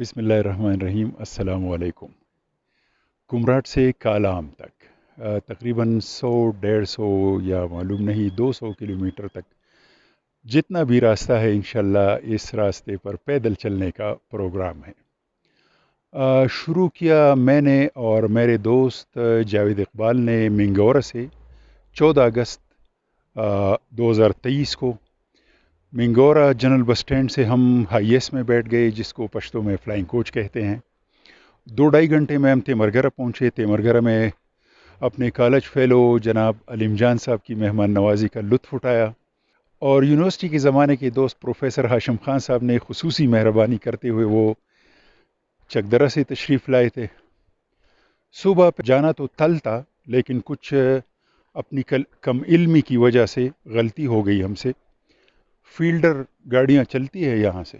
بسم اللہ الرحمن الرحیم۔ السلام علیکم۔ کمراٹ سے کالام تک تقریباً 100 150 یا معلوم نہیں 200 کلومیٹر تک جتنا بھی راستہ ہے انشاءاللہ اس راستے پر پیدل چلنے کا پروگرام ہے۔ شروع کیا میں نے اور میرے دوست جاوید اقبال نے منگورہ سے 14 اگست 2023 کو۔ منگورہ جنرل بس سٹینڈ سے ہم ہائی ایس میں بیٹھ گئے، جس کو پشتو میں فلائنگ کوچ کہتے ہیں۔ 2 ڈھائی گھنٹے میں ہم تیمرگرہ پہنچے۔ تیمرگرہ میں اپنے کالج فیلو جناب علیم جان صاحب کی مہمان نوازی کا لطف اٹھایا، اور یونیورسٹی کے زمانے کے دوست پروفیسر ہاشم خان صاحب نے خصوصی مہربانی کرتے ہوئے وہ چکدرہ سے تشریف لائے تھے۔ صبح پہ جانا تو تل تھا، لیکن کچھ اپنی کم علمی کی وجہ سے غلطی ہو گئی ہم سے۔ فیلڈر گاڑیاں چلتی ہے یہاں سے،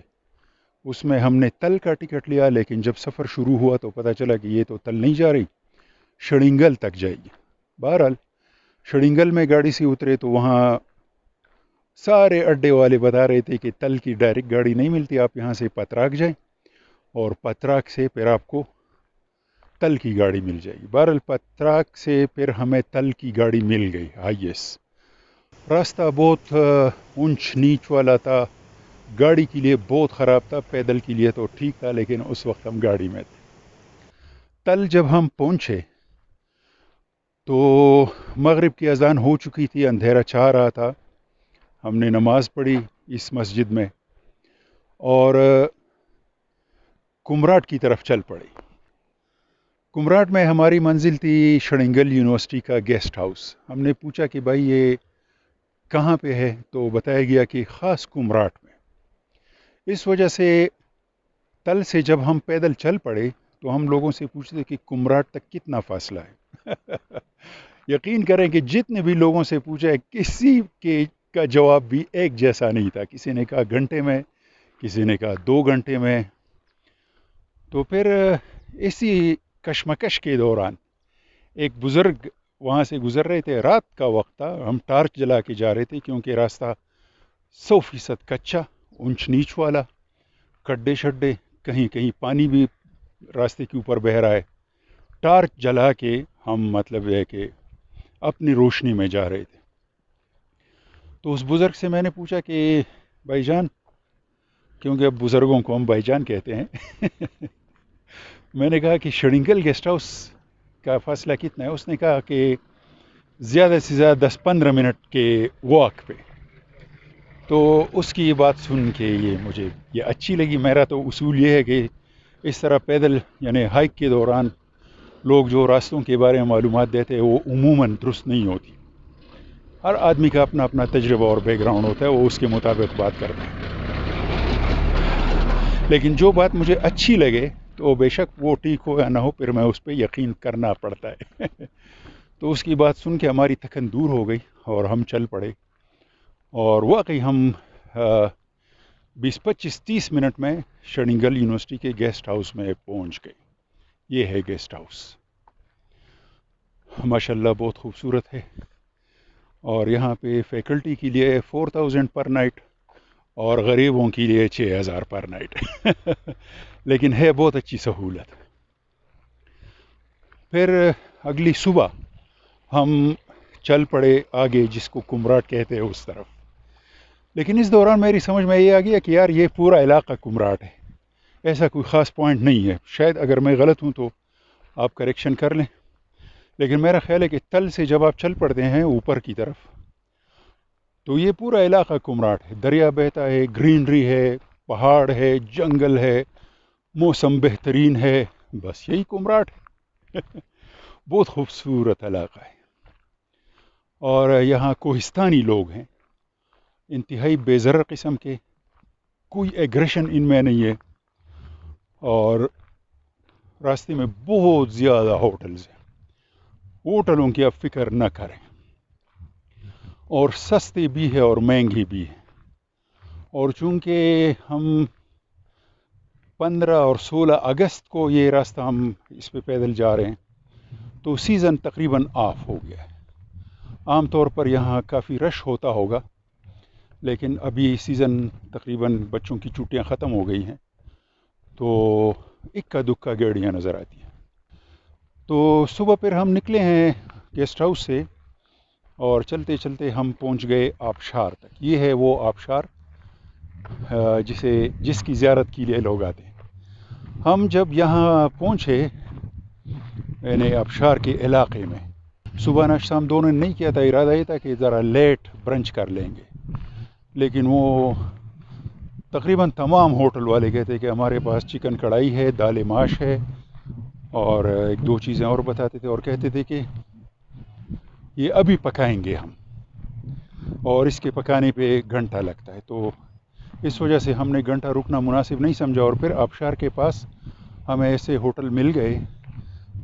اس میں ہم نے تل کا ٹکٹ لیا، لیکن جب سفر شروع ہوا تو پتہ چلا کہ یہ تو تل نہیں جا رہی، شڑنگل تک جائے گی۔ بہرحال شڑنگل میں گاڑی سے اترے تو وہاں سارے اڈے والے بتا رہے تھے کہ تل کی ڈائریکٹ گاڑی نہیں ملتی، آپ یہاں سے پتراک جائیں اور پتراک سے پھر آپ کو تل کی گاڑی مل جائے گی۔ بہرحال پتراک سے پھر ہمیں تل کی گاڑی مل گئی ہائی ایس۔ راستہ بہت اونچ نیچ والا تھا، گاڑی کے لیے بہت خراب تھا، پیدل کے لیے تو ٹھیک تھا، لیکن اس وقت ہم گاڑی میں تھے۔ تل جب ہم پہنچے تو مغرب کی اذان ہو چکی تھی، اندھیرا چھا رہا تھا۔ ہم نے نماز پڑھی اس مسجد میں اور کمراٹ کی طرف چل پڑے۔ کمراٹ میں ہماری منزل تھی شڑنگل یونیورسٹی کا گیسٹ ہاؤس۔ ہم نے پوچھا کہ بھائی یہ کہاں پہ ہے، تو بتایا گیا کہ خاص کمراٹ میں۔ اس وجہ سے تل سے جب ہم پیدل چل پڑے تو ہم لوگوں سے پوچھتے کہ کمراٹ تک کتنا فاصلہ ہے۔ یقین کریں کہ جتنے بھی لوگوں سے پوچھا ہے، کسی کا جواب بھی ایک جیسا نہیں تھا۔ کسی نے کہا گھنٹے میں، کسی نے کہا 2 گھنٹے میں۔ تو پھر اسی کشمکش کے دوران ایک بزرگ وہاں سے گزر رہے تھے، رات کا وقت تھا، ہم ٹارچ جلا کے جا رہے تھے کیونکہ راستہ 100% کچا، اونچ نیچ والا، کڈے شڈے، کہیں کہیں پانی بھی راستے کے اوپر بہہ رہا ہے۔ ٹارچ جلا کے ہم مطلب ہے کہ اپنی روشنی میں جا رہے تھے۔ تو اس بزرگ سے میں نے پوچھا کہ بھائی جان، کیونکہ اب بزرگوں کو ہم بھائی جان کہتے ہیں، میں نے کہا کہ شڑنگل گیسٹ ہاؤس کا فاصلہ کتنا ہے؟ اس نے کہا کہ زیادہ سے زیادہ 10-15 منٹ کے واک پہ۔ تو اس کی یہ بات سن کے مجھے یہ اچھی لگی۔ میرا تو اصول یہ ہے کہ اس طرح پیدل یعنی ہائیک کے دوران لوگ جو راستوں کے بارے میں معلومات دیتے ہیں وہ عموماً درست نہیں ہوتی۔ ہر آدمی کا اپنا اپنا تجربہ اور بیک گراؤنڈ ہوتا ہے، وہ اس کے مطابق بات کرتا ہے۔ لیکن جو بات مجھے اچھی لگے تو بے شک وہ ٹھیک ہو یا نہ ہو، پھر میں اس پہ یقین کرنا پڑتا ہے۔ تو اس کی بات سن کے ہماری تھکن دور ہو گئی اور ہم چل پڑے، اور واقعی ہم 20-25-30 منٹ میں شڑنگل یونیورسٹی کے گیسٹ ہاؤس میں پہنچ گئے۔ یہ ہے گیسٹ ہاؤس، ماشاءاللہ بہت خوبصورت ہے، اور یہاں پہ فیکلٹی کے لیے 4000 پر نائٹ اور غریبوں کے لیے 6000 پر نائٹ، لیکن ہے بہت اچھی سہولت۔ پھر اگلی صبح ہم چل پڑے آگے، جس کو کمراٹ کہتے ہیں، اس طرف۔ لیکن اس دوران میری سمجھ میں یہ آ گیا کہ یار یہ پورا علاقہ کمراٹ ہے، ایسا کوئی خاص پوائنٹ نہیں ہے۔ شاید اگر میں غلط ہوں تو آپ کریکشن کر لیں، لیکن میرا خیال ہے کہ تل سے جب آپ چل پڑتے ہیں اوپر کی طرف تو یہ پورا علاقہ کمراٹ ہے۔ دریا بہتا ہے، گرینری ہے، پہاڑ ہے، جنگل ہے، موسم بہترین ہے، بس یہی کمراٹ ہے۔ بہت خوبصورت علاقہ ہے، اور یہاں کوہستانی لوگ ہیں، انتہائی بے ضرر قسم کے، کوئی ایگریشن ان میں نہیں ہے، اور راستے میں بہت زیادہ ہوٹلز ہیں۔ ہوٹلوں کی آپ فکر نہ کریں، اور سستے بھی ہے اور مہنگی بھی ہے۔ اور چونکہ ہم 15 اور 16 اگست کو یہ راستہ ہم اس پہ پیدل جا رہے ہیں، تو سیزن تقریباً آف ہو گیا ہے۔ عام طور پر یہاں کافی رش ہوتا ہوگا، لیکن ابھی سیزن تقریباً بچوں کی چھٹیاں ختم ہو گئی ہیں، تو اکا دکا گاڑیاں نظر آتی ہیں. تو صبح پھر ہم نکلے ہیں گیسٹ ہاؤس سے اور چلتے چلتے ہم پہنچ گئے آبشار تک. یہ ہے وہ آبشار جس کی زیارت کے لیے لوگ آتے ہیں. ہم جب یہاں پہنچے یعنی آبشار کے علاقے میں، صبح ناشتہ ہم دونوں نے نہیں کیا تھا. ارادہ یہ تھا کہ ذرا لیٹ برنچ کر لیں گے، لیکن وہ تقریباً تمام ہوٹل والے کہتے کہ ہمارے پاس چکن کڑھائی ہے، دال ماش ہے، اور ایک دو چیزیں اور بتاتے تھے، اور کہتے تھے کہ یہ ابھی پکائیں گے ہم، اور اس کے پکانے پہ 1 گھنٹہ لگتا ہے. تو اس وجہ سے ہم نے گھنٹہ رکنا مناسب نہیں سمجھا، اور پھر آبشار کے پاس ہمیں ایسے ہوٹل مل گئے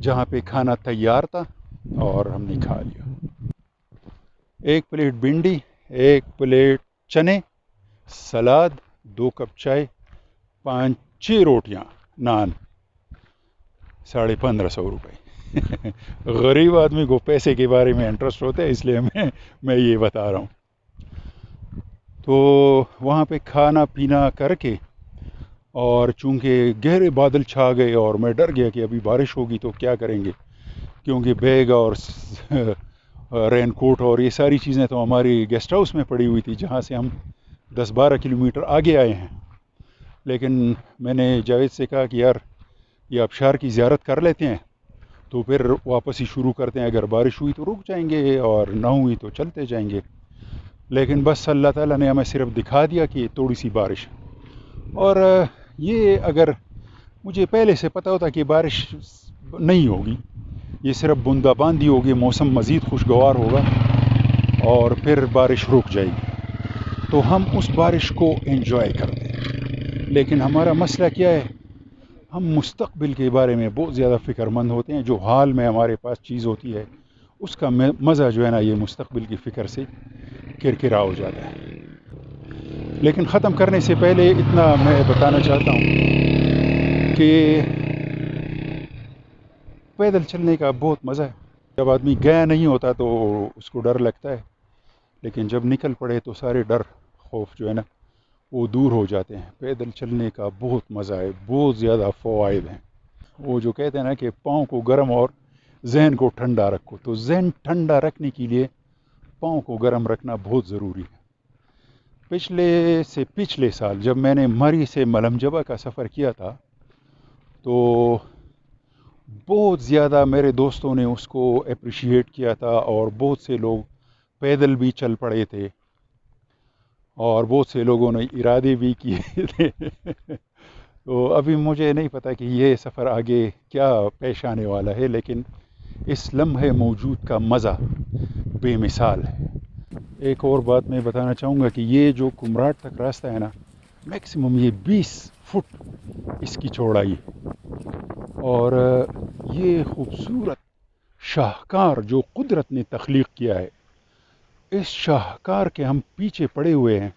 جہاں پہ کھانا تیار تھا اور ہم نے کھا لیا. 1 پلیٹ بھنڈی، 1 پلیٹ چنے، سلاد، 2 کپ چائے، 5-6 روٹیاں، نان، 1550 روپے. غریب آدمی کو پیسے کے بارے میں انٹرسٹ ہوتا ہے، اس لیے میں یہ بتا رہا ہوں. تو وہاں پہ کھانا پینا کر کے، اور چونکہ گہرے بادل چھا گئے اور میں ڈر گیا کہ ابھی بارش ہوگی تو کیا کریں گے، کیونکہ بیگ اور رین کوٹ اور یہ ساری چیزیں تو ہماری گیسٹ ہاؤس میں پڑی ہوئی تھی جہاں سے ہم 10-12 کلومیٹر آگے آئے ہیں. لیکن میں نے جاوید سے کہا کہ یار یہ آبشار کی زیارت کر لیتے ہیں، تو پھر واپس ہی شروع کرتے ہیں. اگر بارش ہوئی تو رک جائیں گے اور نہ ہوئی تو چلتے جائیں گے. لیکن بس اللہ تعالیٰ نے ہمیں صرف دکھا دیا کہ تھوڑی سی بارش. اور یہ اگر مجھے پہلے سے پتہ ہوتا کہ بارش نہیں ہوگی، یہ صرف بوندا باندی ہوگی، موسم مزید خوشگوار ہوگا اور پھر بارش رک جائے گی تو ہم اس بارش کو انجوائے کرتے ہیں. لیکن ہمارا مسئلہ کیا ہے، ہم مستقبل کے بارے میں بہت زیادہ فکر مند ہوتے ہیں. جو حال میں ہمارے پاس چیز ہوتی ہے اس کا مزہ جو ہے نا یہ مستقبل کی فکر سے کرکرا ہو جاتا ہے. لیکن ختم کرنے سے پہلے اتنا میں بتانا چاہتا ہوں کہ پیدل چلنے کا بہت مزہ ہے. جب آدمی گیا نہیں ہوتا تو اس کو ڈر لگتا ہے، لیکن جب نکل پڑے تو سارے ڈر خوف جو ہے نا وہ دور ہو جاتے ہیں. پیدل چلنے کا بہت مزہ ہے، بہت زیادہ فوائد ہیں. وہ جو کہتے ہیں نا کہ پاؤں کو گرم اور ذہن کو ٹھنڈا رکھو، تو ذہن ٹھنڈا رکھنے کے لیے پاؤں کو گرم رکھنا بہت ضروری ہے. پچھلے سال جب میں نے مری سے ملم جبہ کا سفر کیا تھا تو بہت زیادہ میرے دوستوں نے اس کو اپریشیٹ کیا تھا، اور بہت سے لوگ پیدل بھی چل پڑے تھے اور بہت سے لوگوں نے ارادے بھی کیے تھے. تو ابھی مجھے نہیں پتا کہ یہ سفر آگے کیا پیش آنے والا ہے، لیکن اس لمحے موجود کا مزہ بے مثال ہے. ایک اور بات میں بتانا چاہوں گا کہ یہ جو کمراٹ تک راستہ ہے نا، میکسیمم یہ 20 فٹ اس کی چوڑائی ہے. اور یہ خوبصورت شاہکار جو قدرت نے تخلیق کیا ہے، اس شاہکار کے ہم پیچھے پڑے ہوئے ہیں،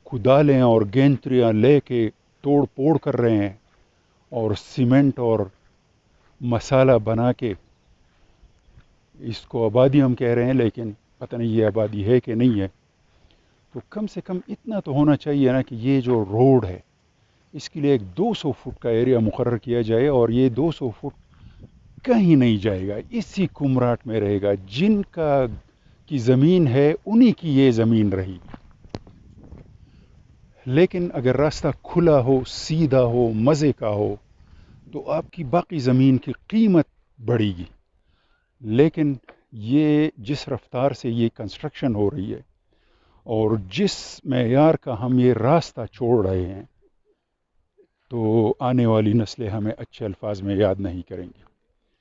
کدالیں اور گینتریاں لے کے توڑ پھوڑ کر رہے ہیں، اور سیمنٹ اور مسالہ بنا کے اس کو آبادی ہم کہہ رہے ہیں، لیکن پتہ نہیں یہ آبادی ہے کہ نہیں ہے. تو کم سے کم اتنا تو ہونا چاہیے نا کہ یہ جو روڈ ہے اس کے لیے ایک 200 فٹ کا ایریا مقرر کیا جائے، اور یہ 200 فٹ کہیں نہیں جائے گا، اسی کمراٹ میں رہے گا. جن کی زمین ہے انہی کی یہ زمین رہی. لیکن اگر راستہ کھلا ہو، سیدھا ہو، مزے کا ہو، تو آپ کی باقی زمین کی قیمت بڑھے گی. لیکن یہ جس رفتار سے یہ کنسٹرکشن ہو رہی ہے اور جس معیار کا ہم یہ راستہ چھوڑ رہے ہیں، تو آنے والی نسلیں ہمیں اچھے الفاظ میں یاد نہیں کریں گی.